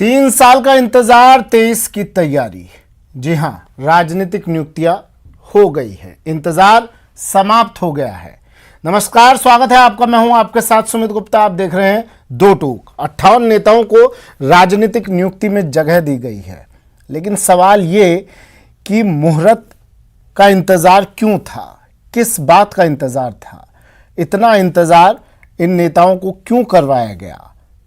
3 साल का इंतजार, 23 की तैयारी। जी हां, राजनीतिक नियुक्तियां हो गई है, इंतजार समाप्त हो गया है। नमस्कार, स्वागत है आपका। मैं हूं आपके साथ सुमित गुप्ता। आप देख रहे हैं दो टूक। 58 नेताओं को राजनीतिक नियुक्ति में जगह दी गई है, लेकिन सवाल ये कि मुहूर्त का इंतजार क्यों था, किस बात का इंतजार था, इतना इंतजार इन नेताओं को क्यों करवाया गया,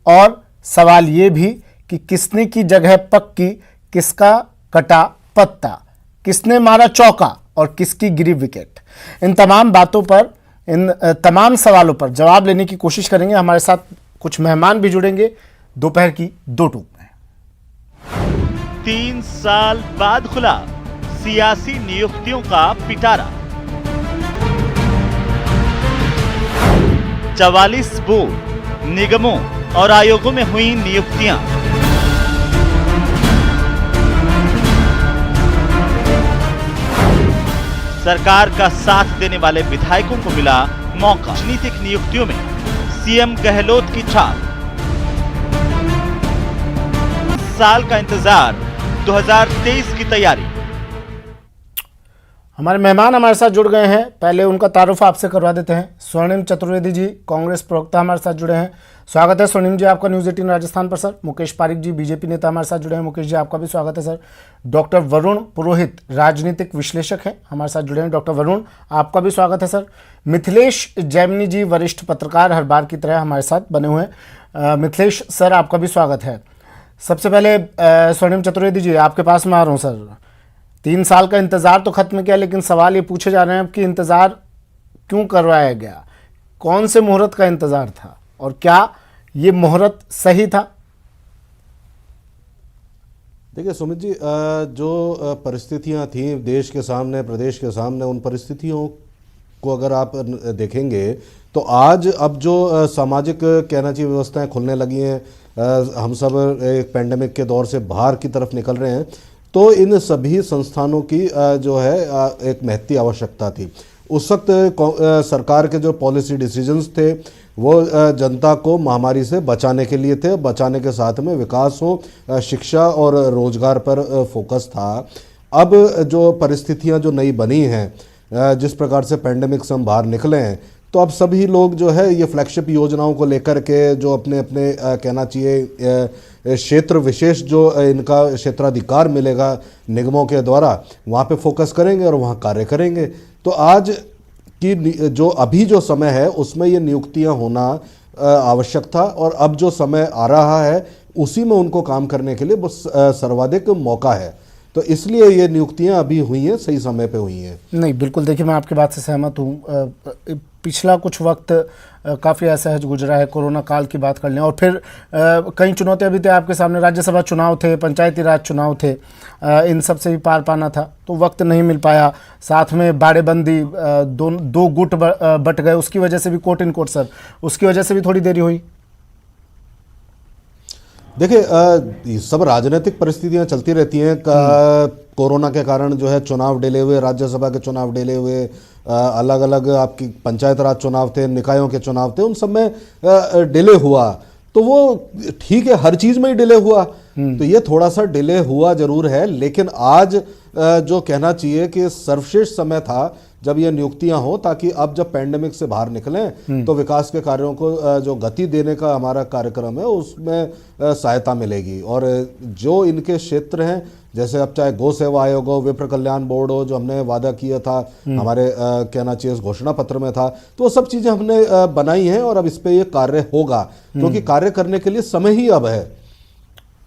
और सवाल ये भी कि किसने की जगह पक्की, किसका कटा पत्ता, किसने मारा चौका और किसकी गिरी विकेट। इन तमाम बातों पर, इन तमाम सवालों पर जवाब लेने की कोशिश करेंगे। हमारे साथ कुछ मेहमान भी जुड़ेंगे दोपहर की दो टूक में। 3 साल बाद खुला सियासी नियुक्तियों का पिटारा। 44 बोर्ड, निगमों और आयोगों में हुई नियुक्तियां। सरकार का साथ देने वाले विधायकों को मिला मौका। राजनीतिक नियुक्तियों में सीएम गहलोत की छाप। साल का इंतजार, 2023 की तैयारी। हमारे मेहमान हमारे साथ जुड़ गए हैं। पहले उनका तारुफ आपसे करवा देते हैं। स्वर्णिम चतुर्वेदी जी, कांग्रेस प्रवक्ता, हमारे साथ जुड़े हैं। स्वागत है स्वर्णिम जी आपका न्यूज़ 18 राजस्थान पर। सर मुकेश पारिक जी, बीजेपी नेता, हमारे साथ जुड़े हैं। मुकेश जी आपका भी स्वागत है सर। डॉक्टर वरुण पुरोहित, राजनीतिक विश्लेषक हैं, हमारे साथ जुड़े हैं। डॉक्टर वरुण, आपका भी स्वागत है सर। मिथिलेश जैमिनी जी, वरिष्ठ पत्रकार, हर बार की तरह हमारे साथ बने हुए हैं। मिथिलेश सर, आपका भी स्वागत है। सबसे पहले स्वर्णिम चतुर्वेदी जी, आपके पास में आ रहा हूँ सर। 3 साल का इंतजार तो खत्म किया, लेकिन सवाल ये पूछे जा रहे हैं कि इंतजार क्यों करवाया गया, कौन से मुहूर्त का इंतजार था और क्या ये मुहूर्त सही था? देखिए सुमित जी, जो परिस्थितियां थी देश के सामने, प्रदेश के सामने, उन परिस्थितियों को अगर आप देखेंगे तो आज अब जो सामाजिक कहना चाहिए व्यवस्थाएं खुलने लगी हैं, हम सब एक पेंडेमिक के दौर से बाहर की तरफ निकल रहे हैं, तो इन सभी संस्थानों की जो है एक महती आवश्यकता थी। उस वक्त सरकार के जो पॉलिसी डिसीजंस थे वो जनता को महामारी से बचाने के लिए थे, बचाने के साथ में विकास हो, शिक्षा और रोजगार पर फोकस था। अब जो परिस्थितियां जो नई बनी हैं, जिस प्रकार से पेंडेमिक से हम बाहर निकले हैं, तो अब सभी लोग जो है ये फ्लैगशिप योजनाओं को लेकर के जो अपने अपने कहना चाहिए क्षेत्र विशेष जो इनका क्षेत्राधिकार मिलेगा निगमों के द्वारा, वहाँ पे फोकस करेंगे और वहाँ कार्य करेंगे। तो आज की जो अभी जो समय है उसमें ये नियुक्तियाँ होना आवश्यक था, और अब जो समय आ रहा है उसी में उनको काम करने के लिए सर्वाधिक मौका है। तो इसलिए ये नियुक्तियां अभी हुई हैं, सही समय पे हुई हैं। नहीं, बिल्कुल, देखिए मैं आपकी बात से सहमत हूँ। पिछला कुछ वक्त काफ़ी असहज गुजरा है। कोरोना काल की बात कर लें, और फिर कई चुनौतियां भी थे आपके सामने। राज्यसभा चुनाव थे, पंचायती राज चुनाव थे, इन सब से भी पार पाना था, तो वक्त नहीं मिल पाया। साथ में बाड़ेबंदी, दो गुट बट गए, उसकी वजह से भी कोर्ट इन कोर्ट सर, उसकी वजह से भी थोड़ी देरी हुई। देखिए सब राजनीतिक परिस्थितियां चलती रहती हैं। कोरोना के कारण जो है चुनाव डिले हुए, राज्यसभा के चुनाव डिले हुए, अलग अलग आपकी पंचायत राज चुनाव थे, निकायों के चुनाव थे, उन सब में डिले हुआ। तो वो ठीक है, हर चीज़ में ही डिले हुआ, तो ये थोड़ा सा डिले हुआ जरूर है। लेकिन आज जो कहना चाहिए कि सर्वश्रेष्ठ समय था जब ये नियुक्तियां हो, ताकि अब जब पेंडेमिक से बाहर निकलें तो विकास के कार्यों को जो गति देने का हमारा कार्यक्रम है उसमें सहायता मिलेगी। और जो इनके क्षेत्र हैं, जैसे अब चाहे गौ सेवा आयोग हो, विप्र कल्याण बोर्ड हो, जो हमने वादा किया था, हमारे कहना चाहिए इस घोषणा पत्र में था, तो वो सब चीजें हमने बनाई हैं और अब इस पे ये कार्य होगा, क्योंकि कार्य करने के लिए समय ही अब है।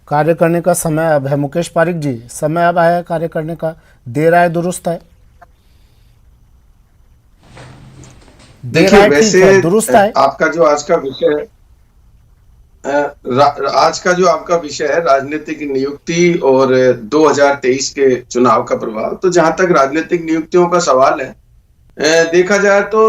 कार्य करने का समय अब है। मुकेश पारिक जी, समय अब आया कार्य करने का, देर आए दुरुस्त है। देखिए वैसे दुरुस्त है। आपका जो आज का विषय है, आज का जो आपका विषय है राजनीतिक नियुक्ति और 2023 के चुनाव का प्रभाव, तो जहां तक राजनीतिक नियुक्तियों का सवाल है, देखा जाए तो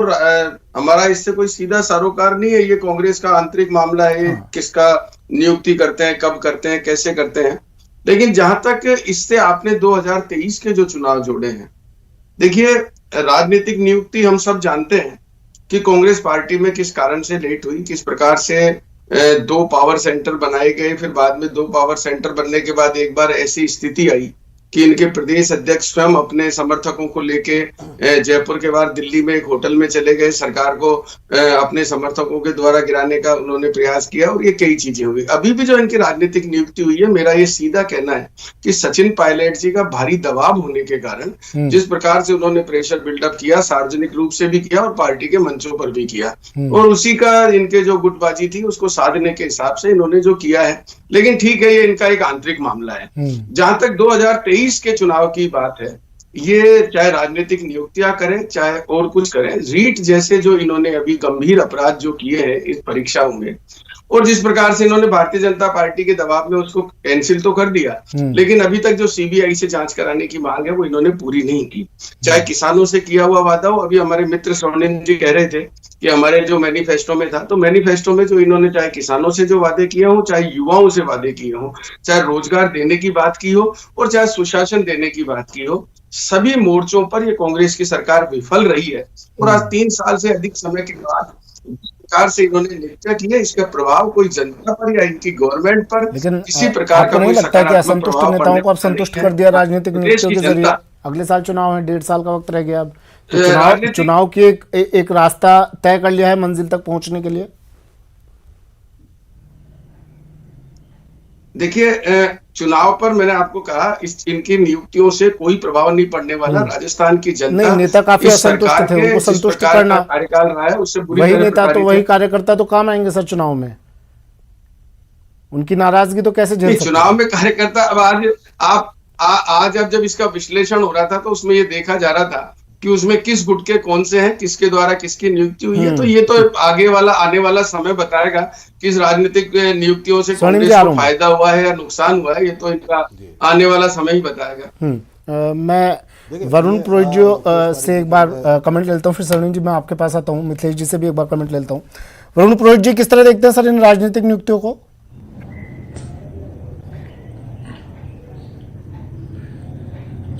हमारा इससे कोई सीधा सरोकार नहीं है। ये कांग्रेस का आंतरिक मामला है, किसका नियुक्ति करते हैं, कब करते हैं, कैसे करते हैं। लेकिन जहां तक इससे आपने 2023 के जो चुनाव जोड़े हैं, देखिए राजनीतिक नियुक्ति हम सब जानते हैं कि कांग्रेस पार्टी में किस कारण से लेट हुई, किस प्रकार से दो पावर सेंटर बनाए गए, फिर बाद में दो पावर सेंटर बनने के बाद एक बार ऐसी स्थिति आई कि इनके प्रदेश अध्यक्ष स्वयं अपने समर्थकों को लेके जयपुर के बाद दिल्ली में एक होटल में चले गए। सरकार को अपने समर्थकों के द्वारा गिराने का उन्होंने प्रयास किया और ये कई चीजें हुई। अभी भी जो इनकी राजनीतिक नियुक्ति हुई है, मेरा ये सीधा कहना है कि सचिन पायलट जी का भारी दबाव होने के कारण जिस प्रकार से उन्होंने प्रेशर बिल्डअप किया, सार्वजनिक रूप से भी किया और पार्टी के मंचों पर भी किया, और उसी का इनके जो गुटबाजी थी उसको साधने के हिसाब से इन्होंने जो किया है। लेकिन ठीक है, ये इनका एक आंतरिक मामला है। जहां तक 2023 के चुनाव की बात है, ये चाहे राजनीतिक नियुक्तियां करें चाहे और कुछ करें, रीट जैसे जो इन्होंने अभी गंभीर अपराध जो किए हैं इस परीक्षाओं में, और जिस प्रकार से इन्होंने भारतीय जनता पार्टी के दबाव में उसको कैंसिल तो कर दिया, लेकिन अभी तक जो सीबीआई से जांच कराने की मांग है वो इन्होंने पूरी नहीं की। चाहे किसानों से किया हुआ वादा हो, अभी हमारे मित्र स्वर्णिम जी कह रहे थे कि हमारे जो मैनिफेस्टो में था, तो मैनिफेस्टो में जो इन्होंने चाहे किसानों से जो वादे किए हो, चाहे युवाओं से वादे किए हो, चाहे रोजगार देने की बात की हो और चाहे सुशासन देने की बात की हो, सभी मोर्चों पर ये कांग्रेस की सरकार विफल रही है। और आज 3 साल से अधिक समय के बाद सरकार से इन्होंने नियुक्तियां की है, इसका प्रभाव कोई जनता पर या इनकी गवर्नमेंट पर किसी प्रकार का नहीं लगता कि असंतुष्ट नेताओं को अब संतुष्ट कर दिया राजनीतिक नियुक्तियों के जरिए? अगले साल चुनाव है, 1.5 साल का वक्त रह गया अब, तो चुनाव की एक रास्ता तय कर लिया है मंजिल तक पहुंचने के लिए। देखिए, चुनाव पर मैंने आपको कहा इनकी नियुक्तियों से कोई प्रभाव नहीं पड़ने वाला। राजस्थान की जनता, नहीं, नेता काफी असंतुष्ट थे, उनको संतुष्ट करना कार्यकाल रहा है उससे बुरी वही नेता तो वही कार्यकर्ता तो काम आएंगे सर चुनाव में, उनकी नाराजगी तो कैसे झेल सकते? चुनाव में कार्यकर्ता, अब आज जब इसका विश्लेषण हो रहा था तो उसमें ये देखा जा रहा था कि उसमें किस गुट के कौन से हैं, किसके द्वारा किसकी नियुक्ति हुई है, तो ये तो आने वाला समय बताएगा किस राजनीतिक नियुक्तियों से कांग्रेस को फायदा हुआ है या नुकसान हुआ है, ये तो इनका आने वाला समय ही बताएगा। मैं वरुण पुरोहित जी से एक बार कमेंट लेता हूँ, फिर स्वर्णिम जी मैं आपके पास आता हूँ, मिथिलेश जी से भी एक बार कमेंट लेता हूँ। वरुण पुरोहित जी, किस तरह देखते हैं सर इन राजनीतिक नियुक्तियों को?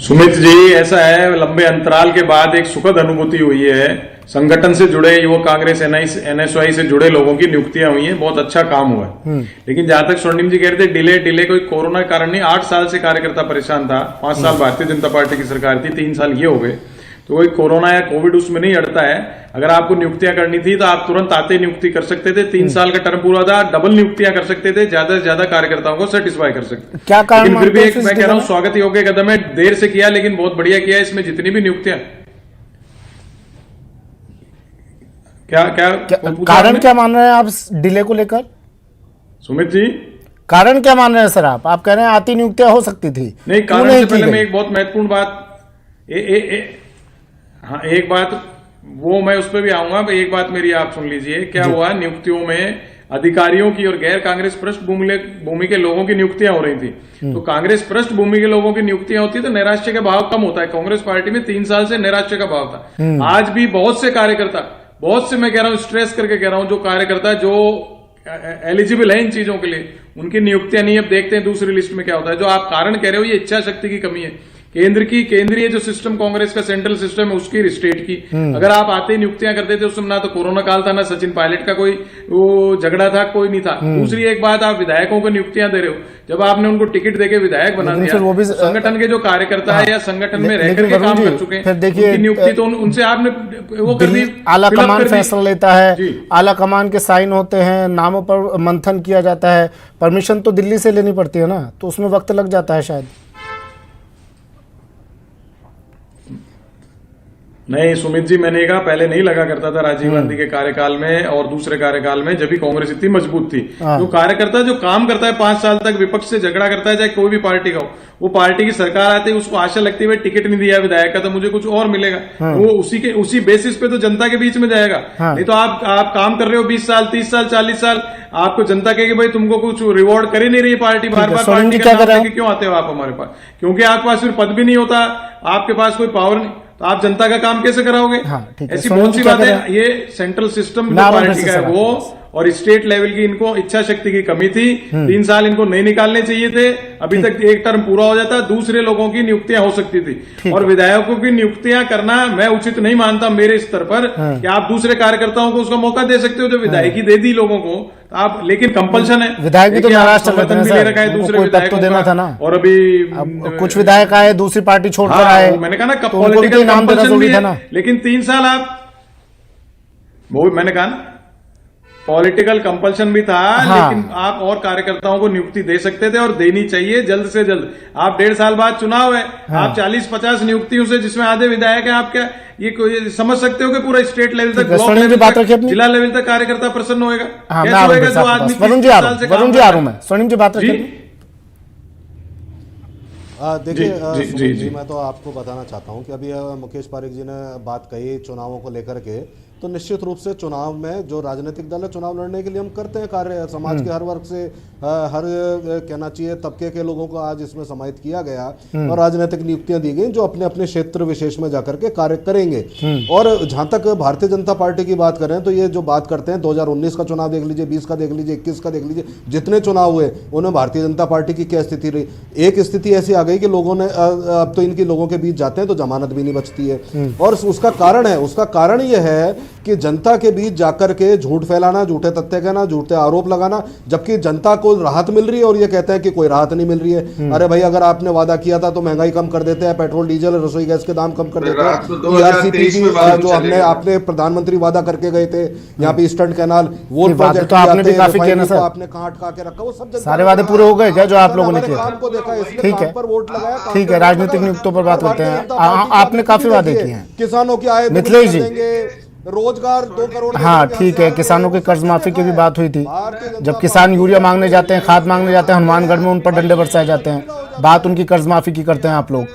सुमित जी, ऐसा है, लंबे अंतराल के बाद एक सुखद अनुभूति हुई है। संगठन से जुड़े युवक कांग्रेस एनएसवाई से जुड़े लोगों की नियुक्तियां हुई हैं, बहुत अच्छा काम हुआ है। लेकिन जहां तक स्वर्णिम जी कह रहे थे डिले कोई कोरोना कारण नहीं, 8 साल से कार्यकर्ता परेशान था। 5 साल भारतीय जनता पार्टी की सरकार थी, 3 साल ये हो गए, तो कोई कोरोना या कोविड उसमें नहीं अड़ता है। अगर आपको नियुक्तियां करनी थी तो आप तुरंत आते नियुक्ति कर सकते थे। 3 साल का टर्म पूरा था, डबल नियुक्तियां कर सकते थे, ज्यादा से ज्यादा कार्यकर्ताओं को सेटिस्फाई कर सकते। क्या कारण? लेकिन फिर भी एक मैं कह रहा हूं स्वागत योग्य कदम है, देर से किया लेकिन बहुत बढ़िया किया। इसमें जितनी भी नियुक्तियां कारण क्या मान रहे हैं आप डिले को लेकर? सुमित जी, कारण क्या मान रहे हैं सर आप कह रहे हैं आती नियुक्तियां हो सकती थी, नहीं कारण से पहले मैं एक बहुत महत्वपूर्ण बात हाँ, एक बात वो मैं उस पर भी आऊंगा। एक बात मेरी आप सुन लीजिए। क्या हुआ, नियुक्तियों में अधिकारियों की और गैर कांग्रेस पृष्ठभूमि के लोगों की नियुक्तियां हो रही थी। तो कांग्रेस पृष्ठभूमि के लोगों की नियुक्तियां होती है तो नैराश्य का भाव कम होता है। कांग्रेस पार्टी में 3 साल से नैराश्य का भाव था। आज भी बहुत से कार्यकर्ता, बहुत से मैं कह रहा हूं, स्ट्रेस करके कह रहा हूं, जो कार्यकर्ता जो एलिजिबल है इन चीजों के लिए, उनकी नियुक्तियां नहीं। अब देखते हैं दूसरी लिस्ट में क्या होता है। जो आप कारण कह रहे हो, ये इच्छा शक्ति की कमी है। केंद्रीय जो सिस्टम कांग्रेस का सेंट्रल सिस्टम है उसकी, स्टेट की, अगर आप आते ही नियुक्तियां करते थे, उसमें ना तो कोरोना काल था, ना सचिन पायलट का कोई वो झगड़ा था, कोई नहीं था। दूसरी एक बात, आप विधायकों को नियुक्तियां दे रहे हो, जब आपने उनको टिकट देके विधायक बना दिया, वो भी संगठन के जो कार्यकर्ता है या संगठन में रह करके काम कर चुके हैं, देखिए नियुक्ति तो उनसे आपने वो कर दी। आला कमान फैसला लेता है, आला कमान के साइन होते हैं, नामों पर मंथन किया जाता है, परमिशन तो दिल्ली से लेनी पड़ती है ना, तो उसमें वक्त लग जाता है शायद। नहीं सुमित जी, मैंने कहा पहले नहीं लगा करता था राजीव गांधी के कार्यकाल में और दूसरे कार्यकाल में, जब भी कांग्रेस इतनी मजबूत थी। जो कार्यकर्ता जो काम करता है 5 साल तक विपक्ष से झगड़ा करता है, चाहे कोई भी पार्टी का हो, वो पार्टी की सरकार आती है, उसको आशा लगती है टिकट नहीं दिया विधायक का तो मुझे कुछ और मिलेगा, वो उसी बेसिस पे तो जनता के बीच में जाएगा। नहीं तो आप काम कर रहे हो 20 साल 30 साल 40 साल, आपको जनता कहेगी भाई तुमको कुछ रिवॉर्ड कर ही नहीं रही पार्टी, बार बार पार्टी का नाम लेके क्यों आते हो आप हमारे पास? क्योंकि आपके पास फिर पद भी नहीं होता, आपके पास कोई पावर नहीं, तो आप जनता का काम कैसे कराओगे? ऐसी बहुत सी बातें। ये सेंट्रल सिस्टम जो पार्टी का है वो, और स्टेट लेवल की इनको इच्छा शक्ति की कमी थी। 3 साल इनको नहीं निकालने चाहिए थे। अभी तक एक टर्म पूरा हो जाता, दूसरे लोगों की नियुक्तियां हो सकती थी। और विधायकों की नियुक्तियां करना मैं उचित नहीं मानता मेरे स्तर पर कि आप दूसरे कार्यकर्ताओं को उसका मौका दे सकते हो। जो विधायकी दे दी लोगों को आप, लेकिन कंपल्शन है। विधायक भी तो नाराज चल रहे थे भी ले रखा है दूसरे विधायकों तो देना था ना। और अभी कुछ विधायक आए, दूसरी पार्टी छोड़कर आए, मैंने कहा ना तो उनको भी तो पॉलिटिकल इनाम देना कंपल्शन भी जरूरी था है। ना। लेकिन 3 साल आप, वो मैंने कहा ना पॉलिटिकल कंपल्शन भी था। लेकिन आप और कार्यकर्ताओं को नियुक्ति दे सकते थे और देनी चाहिए जल्द से जल्द। आप 1.5 साल बाद चुनाव है, आप 40-50 नियुक्तियों से, जिसमें आधे विधायक हैं, आप क्या ये समझ सकते हो कि पूरा स्टेट लेवल तक, ब्लॉक लेवल तक, जिला लेवल तक कार्यकर्ता प्रसन्न होएगा? कैसे होएगा जो आदमी वरुण जी आ रहा हूं मैं, स्वर्णिम जी बात रखिए। देखिए जी, मैं तो आपको बताना चाहता हूं कि अभी मुकेश पारिक जी ने बात कही चुनावों को लेकर के, तो निश्चित रूप से चुनाव में जो राजनीतिक दल है चुनाव लड़ने के लिए हम करते हैं कार्य। समाज के हर वर्ग से, हर कहना चाहिए तबके के लोगों को आज इसमें समाहित किया गया और राजनीतिक नियुक्तियां दी गई जो अपने अपने क्षेत्र विशेष में जाकर के कार्य करेंगे। और जहां तक भारतीय जनता पार्टी की बात करें तो ये जो बात करते हैं 2019 का चुनाव देख लीजिए, 20 का देख लीजिए, 21 का देख लीजिए, जितने चुनाव हुए उनमें भारतीय जनता पार्टी की क्या स्थिति रही। एक स्थिति ऐसी आ गई कि लोगों ने अब तो इनकी लोगों के बीच जाते हैं तो जमानत भी नहीं बचती है। और उसका कारण यह है कि जनता के बीच जाकर के झूठ फैलाना, झूठे तथ्य कहना, झूठे आरोप लगाना, जबकि जनता को राहत मिल रही है और ये कहते हैं कि कोई राहत नहीं मिल रही है। अरे भाई, अगर आपने वादा किया था तो महंगाई कम कर देते हैं, पेट्रोल डीजल रसोई गैस के दाम कम कर देते हैं। ERCP जो आपने प्रधानमंत्री वादा करके गए थे, यहाँ पे ईस्टर्न कैनाल, वो प्रोजेक्ट तो आपने भी काफी किया ना सर, आपने कहाँ अटका के रखा, वो सब सारे वादे पूरे हो गए क्या जो आप लोगों ने किए? काम को देखा, ठीक है, पर वोट लगाया। ठीक है, राजनीतिक नियुक्तियों पर बात करते हैं। आपने काफी वादे किए हैं। किसानों की आय मिथिलेश जी, रोजगार 2 करोड़। हाँ ठीक है, किसानों की कर्ज माफी की भी बात हुई थी। जब किसान यूरिया मांगने जाते हैं, खाद मांगने जाते हैं, हनुमानगढ़ में उन पर डंडे बरसाए जाते हैं। बात उनकी कर्ज माफी की करते हैं आप लोग।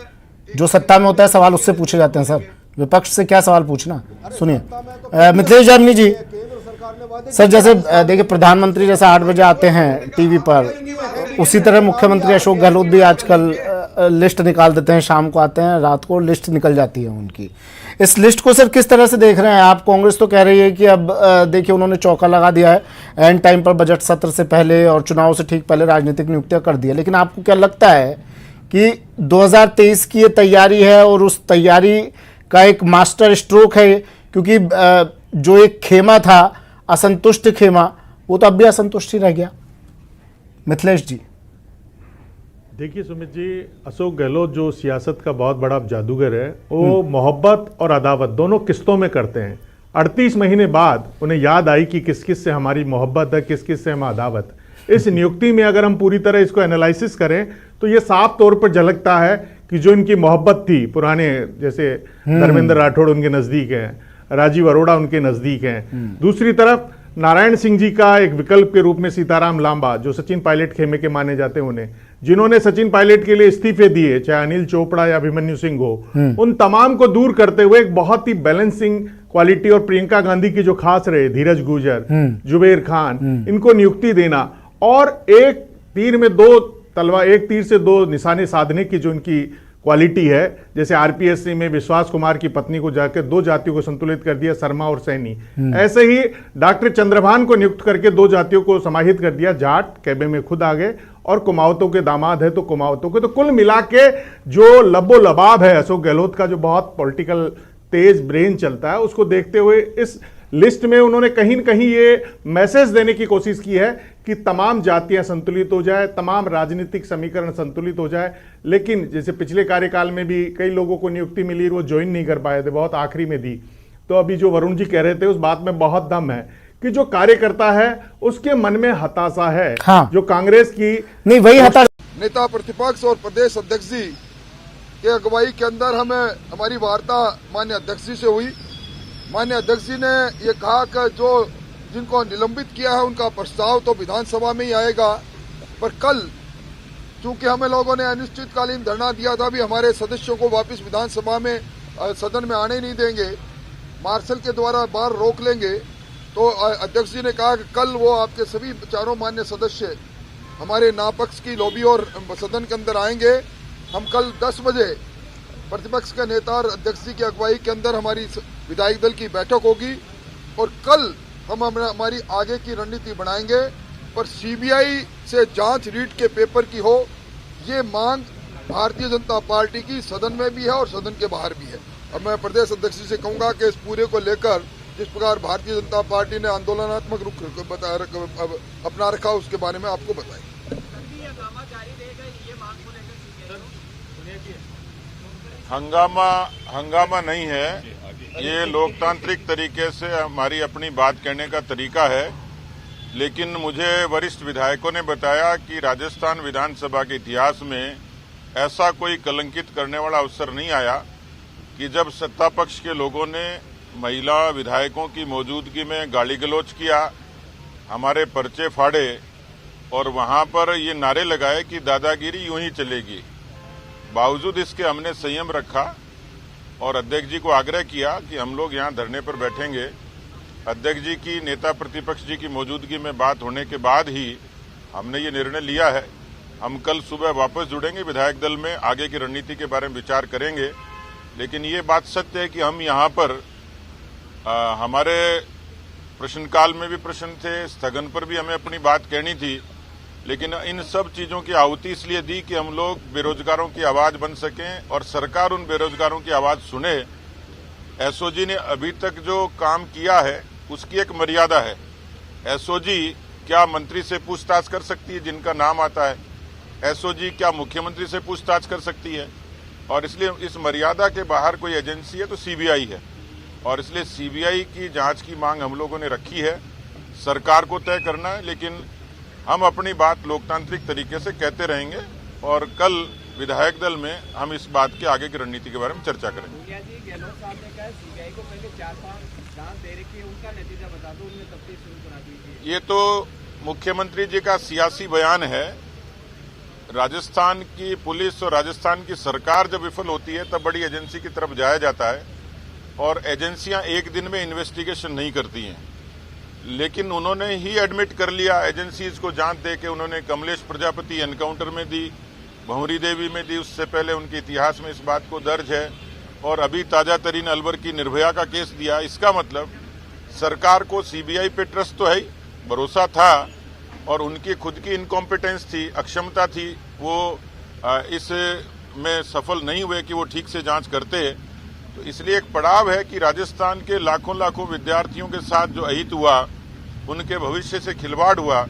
जो सत्ता में होता है सवाल उससे पूछे जाते हैं सर, विपक्ष से क्या सवाल पूछना। सुनिए मिथिलेश जर्मी जी, सर जैसे देखिए प्रधानमंत्री जैसे 8 बजे आते हैं टीवी पर, उसी तरह मुख्यमंत्री अशोक गहलोत भी आजकल लिस्ट निकाल देते हैं, शाम को आते हैं, रात को लिस्ट निकल जाती है उनकी। इस लिस्ट को सर किस तरह से देख रहे हैं आप? कांग्रेस तो कह रही है कि अब देखिए उन्होंने चौका लगा दिया है, एंड टाइम पर बजट सत्र से पहले और चुनाव से ठीक पहले राजनीतिक नियुक्तियां कर दी है। लेकिन आपको क्या लगता है कि 2023 की ये तैयारी है और उस तैयारी का एक मास्टर स्ट्रोक है? क्योंकि जो एक खेमा था, असंतुष्ट खेमा, वो तो अब भी असंतुष्ट ही रह गया। मिथिलेश जी। देखिए सुमित जी, अशोक गहलोत जो सियासत का बहुत बड़ा जादूगर है, वो मोहब्बत और अदावत दोनों किस्तों में करते हैं। 38 महीने बाद उन्हें याद आई कि किस किस से हमारी मोहब्बत है, किस किस से हम अदावत। इस नियुक्ति में अगर हम पूरी तरह इसको एनालिसिस करें तो ये साफ तौर पर झलकता है कि जो इनकी मोहब्बत थी पुराने, जैसे धर्मेंद्र राठौड़ उनके नज़दीक हैं, राजीव अरोड़ा उनके नज़दीक हैं। दूसरी तरफ नारायण सिंह जी का एक विकल्प के रूप में सीताराम लांबा, जो सचिन पायलट खेमे के माने जाते हैं, उन्हें, जिन्होंने सचिन पायलट के लिए इस्तीफे दिए, चाहे अनिल चोपड़ा या अभिमन्यु सिंह हो, उन तमाम को दूर करते हुए एक बहुत ही बैलेंसिंग क्वालिटी, और प्रियंका गांधी की जो खास रहे, धीरज गुर्जर, जुबेर खान, इनको नियुक्ति देना, और एक तीर से दो निशाने साधने की जो इनकी क्वालिटी है, जैसे आरपीएससी में विश्वास कुमार की पत्नी को जाकर 2 जातियों को संतुलित कर दिया, शर्मा और सैनी। ऐसे ही डॉक्टर चंद्रभान को नियुक्त करके 2 जातियों को समाहित कर दिया, जाट कैबे में खुद आ गए, और कुमावतों के दामाद है तो कुमावतों के। तो कुल मिला के जो लबो लबाब है अशोक गहलोत का, जो बहुत पॉलिटिकल तेज ब्रेन चलता है, उसको देखते हुए इस लिस्ट में उन्होंने कहीं न कहीं ये मैसेज देने की कोशिश की है कि तमाम जातियां संतुलित हो जाए, तमाम राजनीतिक समीकरण संतुलित हो जाए। लेकिन जैसे पिछले कार्यकाल में भी कई लोगों को नियुक्ति मिली, वो ज्वाइन नहीं कर पाए थे, बहुत आखिरी में दी। तो अभी जो वरुण जी कह रहे थे उस बात में बहुत दम है कि जो कार्यकर्ता है उसके मन में हताशा है। हाँ। जो कांग्रेस की नहीं, वही हताशा नेता प्रतिपक्ष और प्रदेश अध्यक्ष जी के अगुवाई के अंदर हमारी वार्ता माननीय अध्यक्ष जी से हुई। माननीय अध्यक्ष जी ने ये कहा कि जो जिनको निलंबित किया है उनका प्रस्ताव तो विधानसभा में ही आएगा, पर कल चूंकि हमें लोगों ने अनिश्चितकालीन धरना दिया था, भी हमारे सदस्यों को वापस विधानसभा में सदन में आने नहीं देंगे, मार्शल के द्वारा बाहर रोक लेंगे। तो अध्यक्ष जी ने कहा कि कल वो आपके सभी चारों मान्य सदस्य हमारे नापक्ष की लॉबी और सदन के अंदर आएंगे। हम कल 10 बजे प्रतिपक्ष के नेता और अध्यक्ष जी की अगुवाई के अंदर हमारी विधायक दल की बैठक होगी, और कल हम हमारी आगे की रणनीति बनाएंगे। पर सीबीआई से जांच रीट के पेपर की हो, ये मांग भारतीय जनता पार्टी की सदन में भी है और सदन के बाहर भी है। अब मैं प्रदेश अध्यक्ष जी से कहूंगा कि इस पूरे को लेकर जिस प्रकार भारतीय जनता पार्टी ने आंदोलनात्मक रुख अपना रखा, उसके बारे में आपको बताएं। हंगामा नहीं है, ये लोकतांत्रिक तरीके से हमारी अपनी बात कहने का तरीका है। लेकिन मुझे वरिष्ठ विधायकों ने बताया कि राजस्थान विधानसभा के इतिहास में ऐसा कोई कलंकित करने वाला अवसर नहीं आया कि जब सत्ता पक्ष के लोगों ने महिला विधायकों की मौजूदगी में गाली गलौज किया, हमारे पर्चे फाड़े और वहां पर ये नारे लगाए कि दादागिरी यूं ही चलेगी। बावजूद इसके हमने संयम रखा और अध्यक्ष जी को आग्रह किया कि हम लोग यहां धरने पर बैठेंगे। अध्यक्ष जी की नेता प्रतिपक्ष जी की मौजूदगी में बात होने के बाद ही हमने ये निर्णय लिया है। हम कल सुबह वापस जुड़ेंगे विधायक दल में, आगे की रणनीति के बारे में विचार करेंगे। लेकिन ये बात सत्य है कि हम यहाँ पर हमारे प्रश्नकाल में भी प्रश्न थे, स्थगन पर भी हमें अपनी बात कहनी थी, लेकिन इन सब चीजों की आहुति इसलिए दी कि हम लोग बेरोजगारों की आवाज बन सकें और सरकार उन बेरोजगारों की आवाज सुने। एसओजी ने अभी तक जो काम किया है उसकी एक मर्यादा है। एसओजी क्या मंत्री से पूछताछ कर सकती है जिनका नाम आता है? एसओजी क्या मुख्यमंत्री से पूछताछ कर सकती है? और इसलिए इस मर्यादा के बाहर कोई एजेंसी है तो सीबीआई है, और इसलिए सीबीआई की जांच की मांग हम लोगों ने रखी है। सरकार को तय करना है, लेकिन हम अपनी बात लोकतांत्रिक तरीके से कहते रहेंगे और कल विधायक दल में हम इस बात के आगे की रणनीति के बारे में चर्चा करेंगे। गहलोत साहब ने कहा सीबीआई को पहले 4-5 जांच दे रखी है, उनका नतीजा बता दो, उनने तफ्तीश शुरू करा दी। ये तो मुख्यमंत्री जी का सियासी बयान है। राजस्थान की पुलिस और राजस्थान की सरकार जब विफल होती है तब बड़ी एजेंसी की तरफ जाया जाता है, और एजेंसियां एक दिन में इन्वेस्टिगेशन नहीं करती हैं। लेकिन उन्होंने ही एडमिट कर लिया, एजेंसीज को जांच दे के उन्होंने कमलेश प्रजापति एनकाउंटर में दी, भंवरी देवी में दी, उससे पहले उनके इतिहास में इस बात को दर्ज है, और अभी ताजा तरीन अलवर की निर्भया का केस दिया। इसका मतलब सरकार को सीबीआई पे ट्रस्ट तो है ही, भरोसा था, और उनकी खुद की इनकॉम्पिटेंस थी, अक्षमता थी, वो इस में सफल नहीं हुए कि वो ठीक से जांच करते। तो इसलिए एक पड़ाव है कि राजस्थान के लाखों लाखों विद्यार्थियों के साथ जो अहित हुआ, उनके भविष्य से खिलवाड़ हुआ,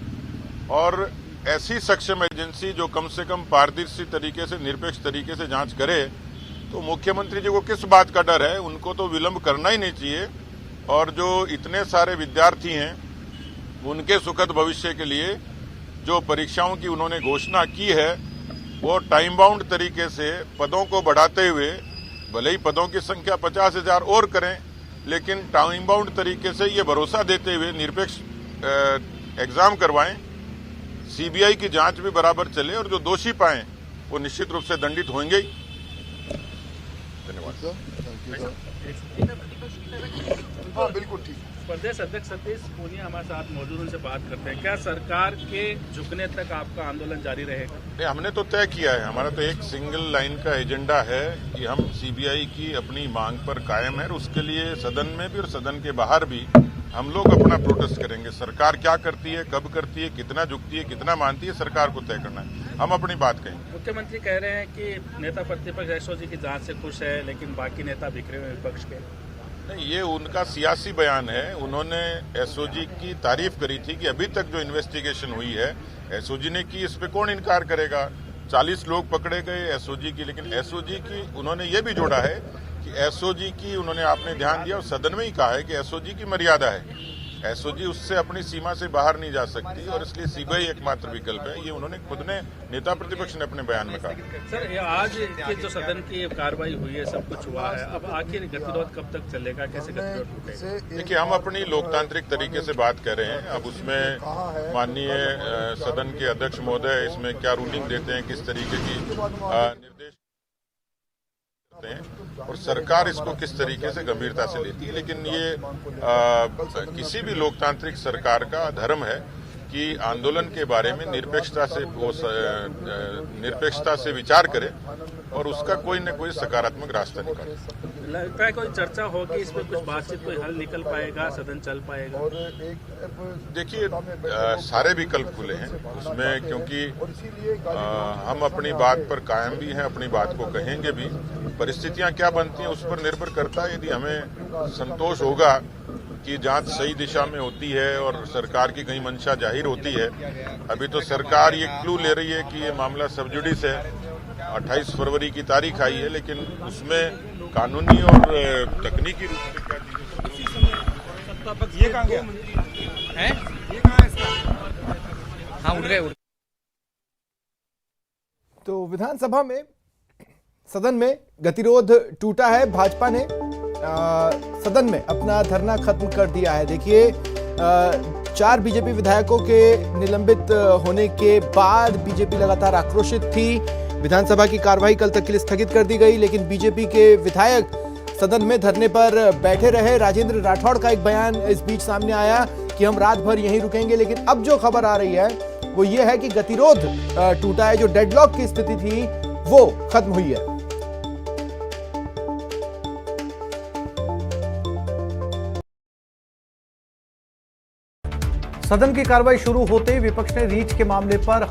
और ऐसी सक्षम एजेंसी जो कम से कम पारदर्शी तरीके से, निरपेक्ष तरीके से जांच करे, तो मुख्यमंत्री जी को किस बात का डर है? उनको तो विलंब करना ही नहीं चाहिए। और जो इतने सारे विद्यार्थी हैं, उनके सुखद भविष्य के लिए जो परीक्षाओं की उन्होंने घोषणा की है, वो टाइम बाउंड तरीके से पदों को बढ़ाते हुए, भले ही पदों की संख्या 50,000 और करें, लेकिन टाइम बाउंड तरीके से ये भरोसा देते हुए निरपेक्ष एग्जाम करवाएं, सीबीआई की जांच भी बराबर चले, और जो दोषी पाएं वो निश्चित रूप से दंडित होंगे ही। धन्यवाद। हाँ, बिल्कुल ठीक। प्रदेश अध्यक्ष सतीश पूनिया हमारे साथ मौजूद, उनसे बात करते हैं। क्या सरकार के झुकने तक आपका आंदोलन जारी रहेगा? नहीं, हमने तो तय किया है, हमारा तो एक सिंगल लाइन का एजेंडा है कि हम सीबीआई की अपनी मांग पर कायम है, और उसके लिए सदन में भी और सदन के बाहर भी हम लोग अपना प्रोटेस्ट करेंगे। सरकार क्या करती है, कब करती है, कितना झुकती है, कितना मानती है, सरकार को तय करना है। हम अपनी बात कहेंगे। मुख्यमंत्री कह रहे हैं कि नेता प्रतिपक्ष एसओजी की जांच से खुश है, लेकिन बाकी नेता बिखरे हुए विपक्ष के। नहीं, ये उनका सियासी बयान है। उन्होंने एसओजी की तारीफ करी थी कि अभी तक जो इन्वेस्टिगेशन हुई है एसओजी ने की, इस पे कौन इनकार करेगा। 40 लोग पकड़े गए एसओजी की, लेकिन एसओजी की उन्होंने ये भी जोड़ा है कि एसओजी की उन्होंने आपने ध्यान दिया और सदन में ही कहा है कि एसओजी की मर्यादा है, एसओजी उससे अपनी सीमा से बाहर नहीं जा सकती, और इसलिए सीबीआई एकमात्र विकल्प है। ये उन्होंने खुद ने, नेता प्रतिपक्ष ने अपने बयान में कहा। सर, ये आज की जो सदन की कार्रवाई हुई है, सब कुछ हुआ है, अब आखिर गतिरोध कब तक चलेगा, कैसे गतिरोध टूटेगा? देखिए, हम अपनी लोकतांत्रिक तरीके से बात कर रहे हैं। अब उसमें माननीय सदन के अध्यक्ष महोदय इसमें क्या रूलिंग देते हैं, किस तरीके की निर्देश करते हैं, और सरकार इसको किस तरीके से गंभीरता से लेती है। लेकिन ये किसी भी लोकतांत्रिक सरकार का धर्म है कि आंदोलन के बारे में निरपेक्षता से विचार करे और उसका कोई न कोई सकारात्मक रास्ता निकाले। लगता है कोई चर्चा होगी इस पर, कुछ बातचीत, कोई हल निकल पाएगा, सदन चल पाएगा? देखिए, सारे विकल्प खुले हैं उसमें, क्योंकि हम अपनी बात पर कायम भी हैं, अपनी बात को कहेंगे भी। परिस्थितियां क्या बनती हैं उस पर निर्भर करता है। यदि हमें संतोष होगा कि जांच सही दिशा में होती है और सरकार की कहीं मंशा जाहिर होती है, अभी तो सरकार ये क्लू ले रही है कि ये मामला सब जुडिस है, 28 फरवरी की तारीख आई है, लेकिन उसमें कानूनी और तकनीकी रूप से क्या चीजें ये कहाँ गया है? ये कहाँ है इसका? हाँ, उड़ गए। तो विधानसभा में, सदन में गतिरोध टूटा है। भाजपा ने सदन में अपना धरना खत्म कर दिया है। देखिए, 4 बीजेपी विधायकों के निलंबित होने के बाद बीजेपी लगातार आक्रोशित थी। विधानसभा की कार्यवाही कल तक के लिए स्थगित कर दी गई, लेकिन बीजेपी के विधायक सदन में धरने पर बैठे रहे। राजेंद्र राठौड़ का एक बयान इस बीच सामने आया कि हम रात भर यहीं रुकेंगे, लेकिन अब जो खबर आ रही है वो ये है कि गतिरोध टूटा है। जो डेडलॉक की स्थिति थी वो खत्म हुई है। सदन की कार्रवाई शुरू होते ही विपक्ष ने रीच के मामले पर